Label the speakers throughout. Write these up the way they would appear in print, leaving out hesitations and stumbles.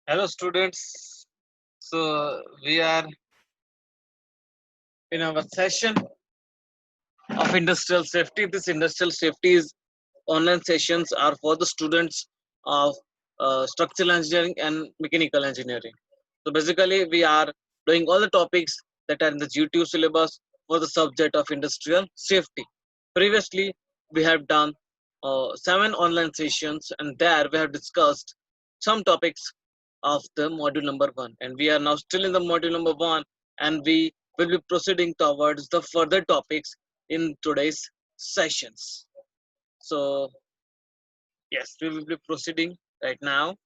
Speaker 1: Hello, students. So, we are in our session of industrial safety. This industrial safety is online sessions are for the students of structural engineering and mechanical engineering. So, basically, we are doing all the topics that are in the GTU syllabus for the subject of industrial safety. Previously, we have done 7 online sessions, and there we have discussed some topics of the module number 1, and we are now still in the module number 1, and we will be proceeding towards the further topics in today's sessions. So yes, we will be proceeding right now.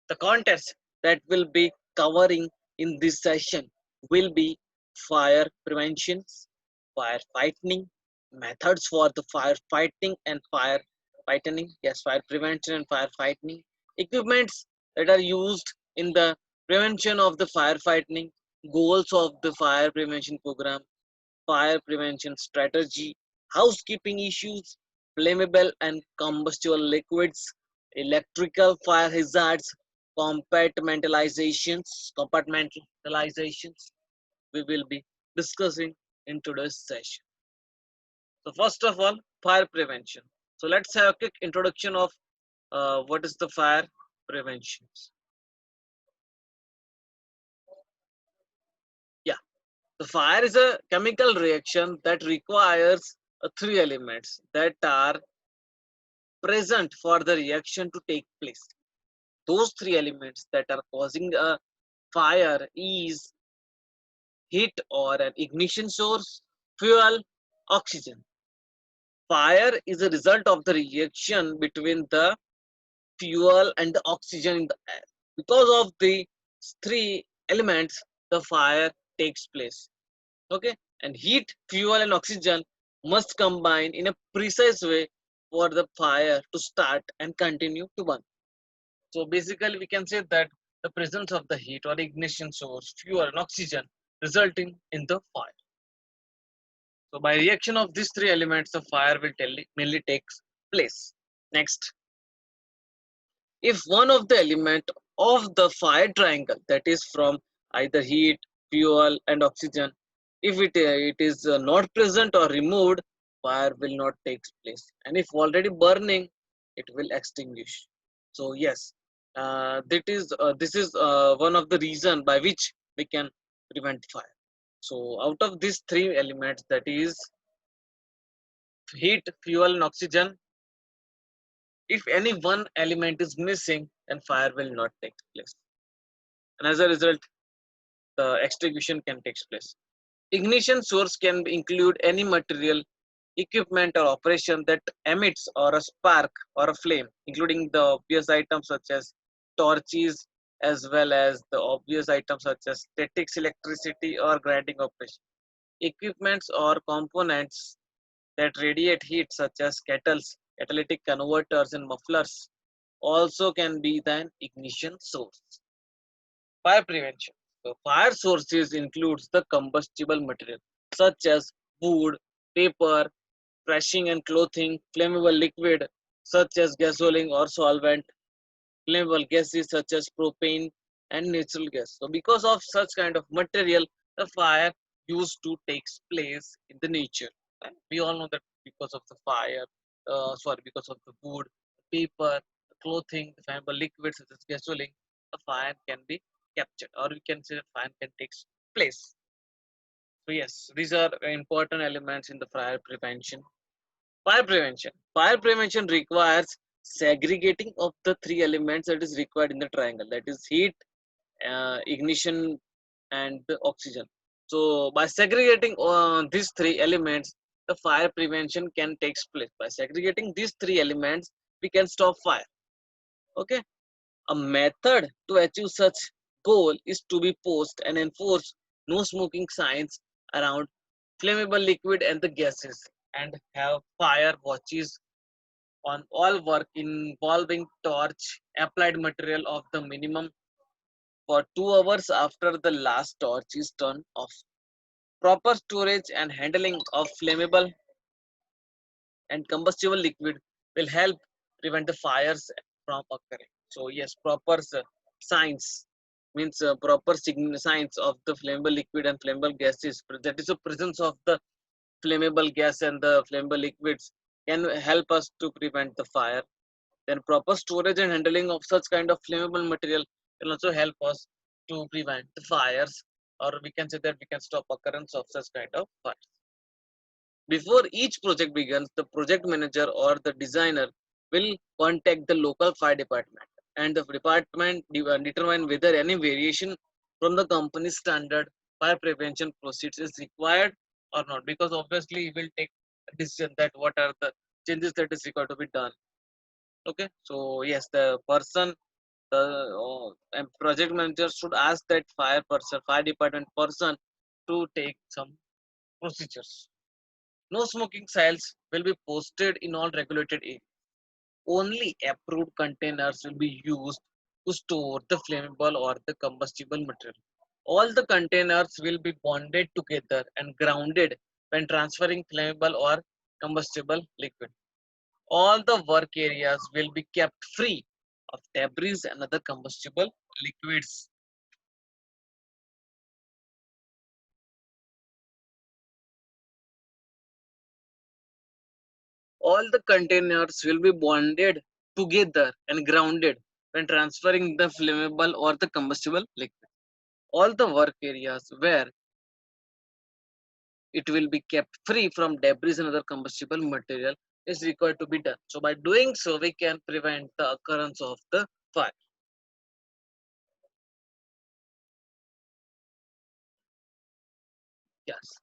Speaker 1: The contents that will be covering in this session will be fire prevention, fire fighting, methods for the fire fighting and fire fighting, yes, fire prevention and fire fighting, equipments that are used in the prevention of the firefighting, goals of the fire prevention program, fire prevention strategy, housekeeping issues, flammable and combustible liquids, electrical fire hazards, compartmentalizations we will be discussing in today's session. So first of all, fire prevention. So let's have a quick introduction of what is the fire prevention. Yeah, the fire is a chemical reaction that requires three elements that are present for the reaction to take place. Those three elements that are causing a fire is heat or an ignition source, fuel, oxygen. Fire is a result of the reaction between the fuel and the oxygen in the air. Because of the three elements, the fire takes place. Okay, and heat, fuel, and oxygen must combine in a precise way for the fire to start and continue to burn. So basically, we can say that the presence of the heat or ignition source, fuel, and oxygen resulting in the fire. So by reaction of these three elements, the fire will mainly takes place. Next, if one of the element of the fire triangle, that is from either heat, fuel, and oxygen, if it is not present or removed, fire will not take place. And if already burning, it will extinguish. So yes, this is one of the reason by which we can prevent fire. So out of these three elements, that is heat, fuel, and oxygen, if any one element is missing, then fire will not take place. And as a result, the extinguishing can take place. Ignition source can include any material, equipment, or operation that emits or a spark or a flame, including the obvious items such as torches, as well as the obvious items such as statics, electricity, or grinding operation. Equipments or components that radiate heat, such as kettles, catalytic converters, and mufflers, also can be the ignition source. Fire prevention. So fire sources includes the combustible material such as wood, paper, thrashing and clothing, flammable liquid such as gasoline or solvent, flammable gases such as propane and natural gas. So because of such kind of material, the fire used to takes place in the nature. And we all know that because of the fire, because of the wood, paper, clothing, the flammable liquids such as gasoline, the fire can be captured, or we can say that fire can take place. So yes, these are important elements in the fire prevention. Fire prevention. Fire prevention requires segregating of the three elements that is required in the triangle. That is heat, ignition, and the oxygen. So by segregating these three elements, the fire prevention can take place. By segregating these three elements, we can stop fire. Okay. A method to achieve such goal is to be post and enforce no smoking signs around flammable liquid and the gases, and have fire watches on all work involving torch applied material of the minimum for 2 hours after the last torch is turned off. Proper storage and handling of flammable and combustible liquid will help prevent the fires from occurring. So yes, proper signs, means proper signs of the flammable liquid and flammable gases. That is the presence of the flammable gas and the flammable liquids can help us to prevent the fire. Then proper storage and handling of such kind of flammable material can also help us to prevent the fires, or we can say that we can stop occurrence of such kind of fires. Before each project begins, the project manager or the designer will contact the local fire department, and the department determine whether any variation from the company's standard fire prevention procedures is required or not. Because obviously, he will take a decision that what are the changes that is required to be done. Okay, so yes, the person, the project manager should ask that fire department person to take some procedures. No smoking signs will be posted in all regulated areas. Only approved containers will be used to store the flammable or the combustible material. All the containers will be bonded together and grounded when transferring flammable or combustible liquid. All the work areas will be kept free of debris and other combustible liquids. All the containers will be bonded together and grounded when transferring the flammable or the combustible liquid. All the work areas where it will be kept free from debris and other combustible material is required to be done. So by doing so, we can prevent the occurrence of the fire. Yes.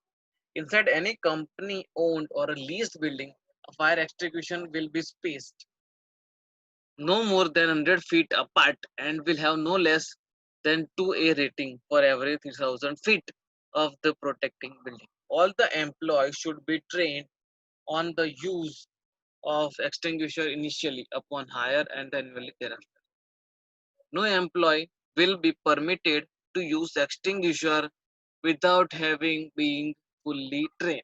Speaker 1: Inside any company owned or a leased building, a fire extinguisher will be spaced no more than 100 feet apart and will have no less than 2A rating for every 3000 feet of the protecting building. All the employees should be trained on the use of extinguisher initially upon hire and annually thereafter. No employee will be permitted to use extinguisher without having been fully trained.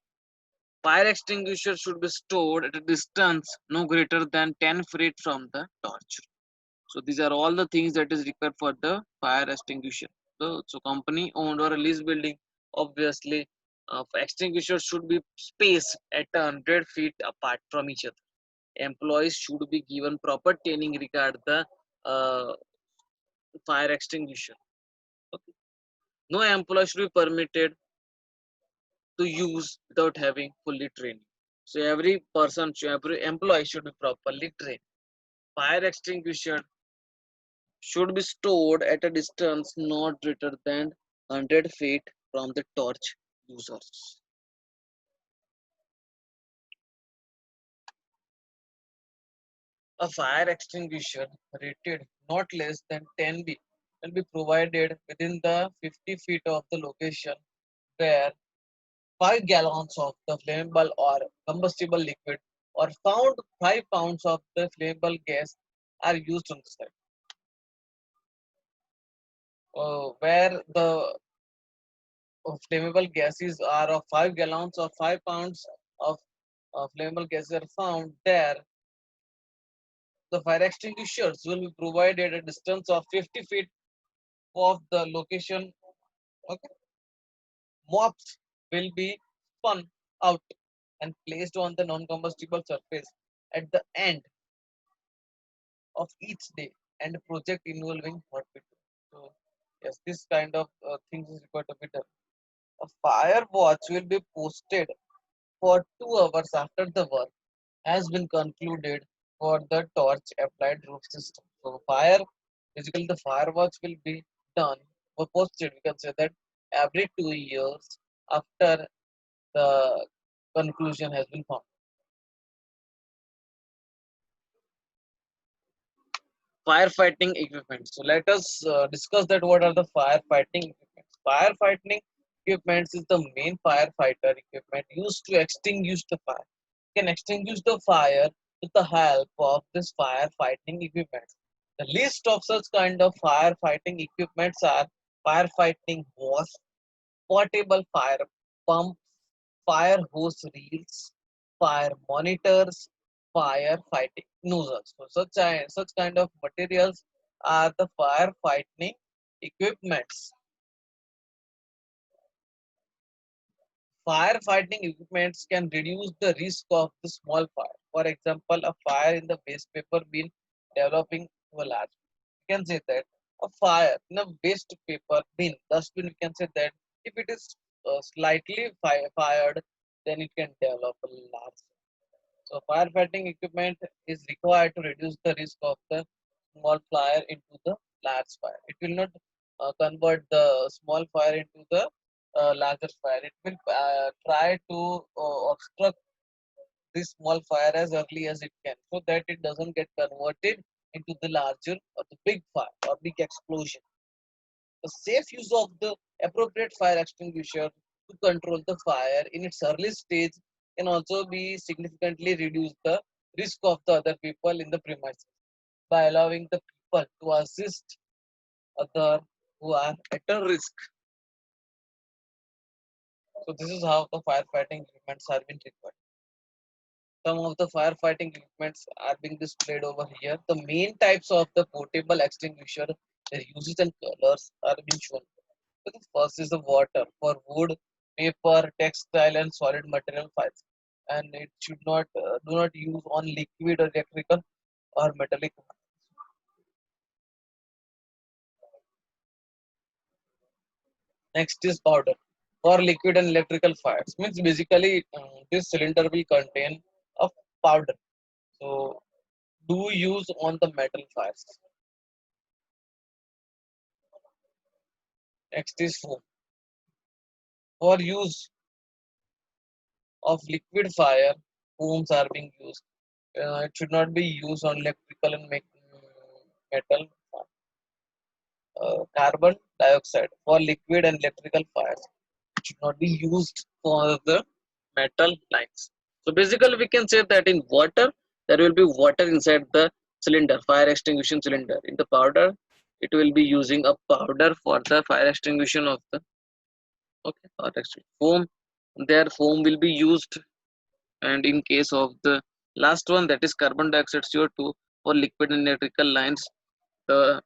Speaker 1: Fire extinguisher should be stored at a distance no greater than 10 feet from the torch. So these are all the things that is required for the fire extinguisher. So company owned or a leased building, obviously, extinguishers should be spaced at 100 feet apart from each other. Employees should be given proper training regarding the uh, fire extinguisher. Okay. No employee should be permitted to use without having fully training. So every employee should be properly trained. Fire extinguisher should be stored at a distance not greater than 100 feet from the torch users. A fire extinguisher rated not less than 10B will be provided within the 50 feet of the location where 5 gallons of the flammable or combustible liquid or found 5 pounds of the flammable gas are used on the site. Where the flammable gases are of 5 gallons or 5 pounds of flammable gases are found there, the fire extinguishers will be provided at a distance of 50 feet of the location. Okay. Mops will be spun out and placed on the non-combustible surface at the end of each day and project involving hot petrol. So yes, this kind of things is required to be done. A fire watch will be posted for 2 hours after the work has been concluded for the torch applied roof system. So basically the fire watch will be done or posted. We can say that every 2 years after the conclusion has been found. Firefighting equipment. So let us discuss that what are the firefighting equipment. Firefighting equipment is the main firefighter equipment used to extinguish the fire. You can extinguish the fire with the help of this firefighting equipment. The list of such kind of firefighting equipments are firefighting hose, portable fire pump, fire hose reels, fire monitors, firefighting nozzles. So such kind of materials are the firefighting equipments. Firefighting equipments can reduce the risk of the small fire. For example, a fire in the waste paper bin developing to a large. We can say that a fire in a waste paper bin, dustbin, we can say that if it is slightly fired, then it can develop a large. So firefighting equipment is required to reduce the risk of the small fire into the large fire. It will not convert the small fire into the larger fire. It will try to obstruct this small fire as early as it can, so that it doesn't get converted into the larger or the big fire or big explosion. The safe use of the appropriate fire extinguisher to control the fire in its early stage can also be significantly reduce the risk of the other people in the premises by allowing the people to assist other who are at a risk. So this is how the firefighting equipments are being required. Some of the firefighting equipments are being displayed over here. The main types of the portable extinguisher, their uses and colors are being shown. So the first is the water for wood, paper, textile, and solid material fires, and it should not do not use on liquid or electrical or metallic. Next is powder for liquid and electrical fires. Means basically this cylinder will contain a powder. So do use on the metal fires. Next is foam for use of liquid fire. Foams are being used. It should not be used on electrical and metal. Carbon dioxide for liquid and electrical fires. It should not be used for the metal lines. So basically, we can say that in water, there will be water inside the cylinder, fire extinguishing cylinder. In the powder, it will be using a powder for the fire extinguishing of the fire extinguishing foam. There, foam will be used, and in case of the last one, that is carbon dioxide CO2 for liquid and electrical lines, the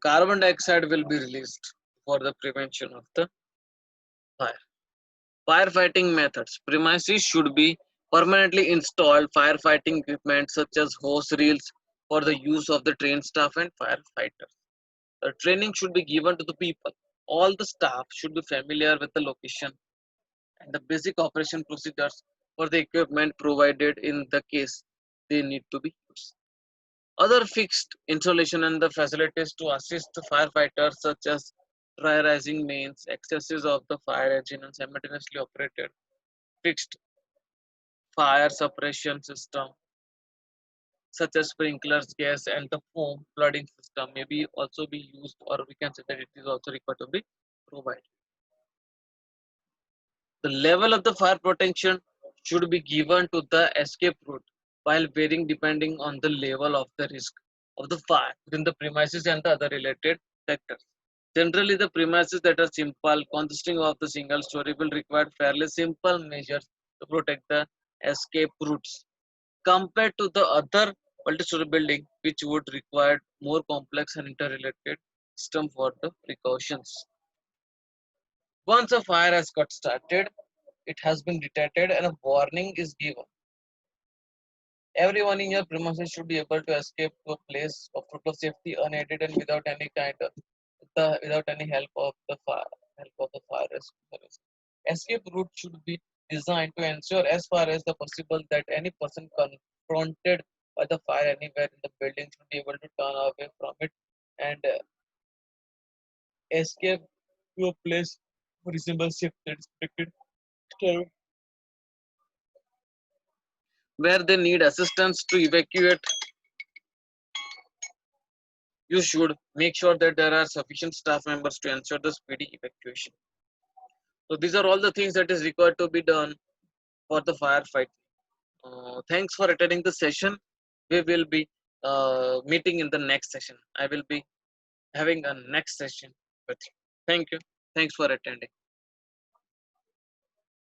Speaker 1: carbon dioxide will be released for the prevention of the fire. Firefighting methods. Premises should be permanently installed firefighting equipment such as hose reels for the use of the trained staff and firefighters. The training should be given to the people. All the staff should be familiar with the location and the basic operation procedures for the equipment provided in the case they need to be used. Other fixed installation and the facilities to assist the firefighters such as dry rising mains, accesses of the fire engine and simultaneously operated fixed fire suppression system such as sprinklers, gas and the foam flooding system may be also be used, or we can say that it is also required to be provided. The level of the fire protection should be given to the escape route while varying depending on the level of the risk of the fire within the premises and the other related sectors. Generally, the premises that are simple, consisting of the single story, will require fairly simple measures to protect the escape routes compared to the other multi-story building, which would require more complex and interrelated system for the precautions. Once a fire has got started, it has been detected and a warning is given. Everyone in your premises should be able to escape to a place of total safety unaided and without any kind of without any help of the fire rescue service. Escape route should be designed to ensure as far as the possible that any person confronted by the fire anywhere in the building should be able to turn away from it and escape to a place of reasonable safety that is protected where they need assistance to evacuate. You should make sure that there are sufficient staff members to ensure the speedy evacuation. So these are all the things that is required to be done for the firefight. Thanks for attending the session. We will be meeting in the next session. I will be having a next session with you. Thank you. Thanks for attending.